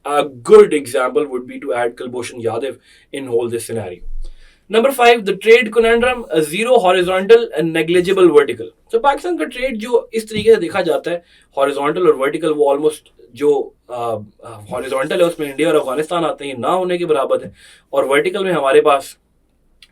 A good example would be to add Kulbhushan Yadav in whole this scenario. Number 5, the trade conundrum, zero horizontal and negligible vertical. तो पाकिस्तान का ट्रेड जो इस तरीके से देखा जाता है हॉरिजॉन्टल और वर्टिकल, वो ऑलमोस्ट जो हॉरिजॉन्टल है उसमें इंडिया और अफगानिस्तान आते हैं, ये ना होने के बराबर है, और वर्टिकल में हमारे पास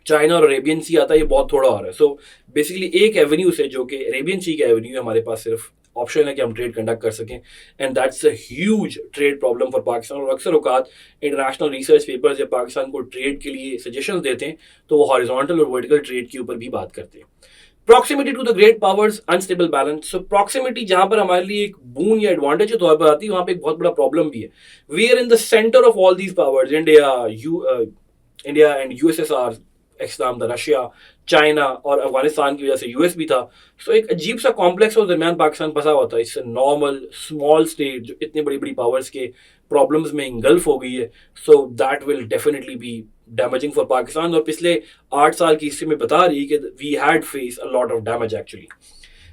चाइना और अरेबियन सी आता है, ये बहुत थोड़ा हो रहा है। सो बेसिकली एक एवेन्यू से जो कि अरेबियन सी का एवेन्यू है, हमारे पास सिर्फ ऑप्शन है कि हम ट्रेड कंडक्ट कर सकें, and that's a huge trade problem for Pakistan. और अक्सर औकात इंटरनेशनल रिसर्च पेपर्स जब पाकिस्तान को ट्रेड के लिए सजेशंस देते हैं तो वो हॉरिजॉन्टल और वर्टिकल ट्रेड के ऊपर भी बात करते हैं। Proximity to the great powers, unstable balance. So proximity जहां पर हमारे लिए एक बून या एडवांटेज के तौर पर आती है, वहां पे एक बहुत बड़ा प्रॉब्लम भी है। We are in the centre of all these powers, India and USSR, ex नाम था रशिया, चाइना और अफगानिस्तान की वजह से यूएस भी था। सो एक अजीब सा कॉम्प्लेक्स और दरमियान पाकिस्तान फंसा हुआ था। इससे नॉर्मल स्मॉल स्टेट जो इतनी बड़ी बड़ी पावर्स के प्रॉब्लम्स में इंगल्फ हो गई है, so that will definitely be damaging for Pakistan. और पिछले 8 साल की हिस्ट्री में बता रही है कि we had face a lot of damage actually.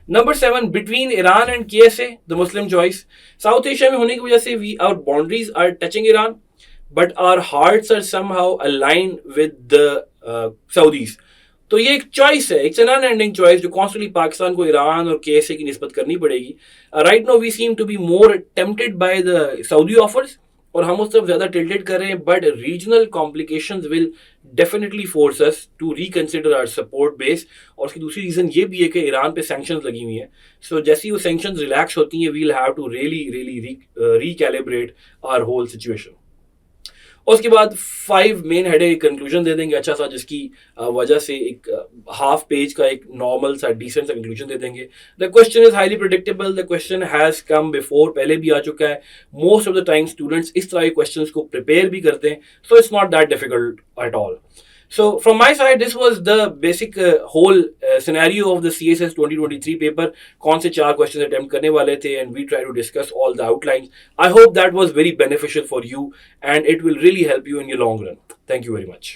Number 7, between Iran and KSA the Muslim choice. South Asia में होने की वजह से we our boundaries are touching Iran, but our hearts are somehow align with the Saudis. तो ये एक choice है, it's an unending choice जो कॉन्स्टेंटली पाकिस्तान को ईरान और केएसए की निस्बत करनी पड़ेगी। Right now we seem to be more tempted by the Saudi offers, और हम उस तरफ ज्यादा टिल्टेड कर रहे हैं, but regional complications will definitely force us to reconsider our support base. और उसकी दूसरी रीजन ये भी है कि ईरान पे सैंक्शंस लगी हुई हैं। सो जैसे ही वो सैंक्शंस रिलैक्स होती हैं, we'll have to really really recalibrate our whole situation. और उसके बाद 5 मेन हेड एक कंक्लूजन दे देंगे अच्छा सा, जिसकी वजह से एक हाफ पेज का एक नॉर्मल सा डिसेंट सा कंक्लूजन दे देंगे। The question is highly predictable, the question has come before, पहले भी आ चुका है। Most of the time students इस तरह के क्वेश्चंस को प्रिपेयर भी करते हैं, so it's not that difficult at all. So from my side, this was the basic whole scenario of the CSS 2023 paper. कौन से 4 questions attempt करने वाले थे, and we try to discuss all the outlines. I hope that was very beneficial for you and it will really help you in your long run. Thank you very much.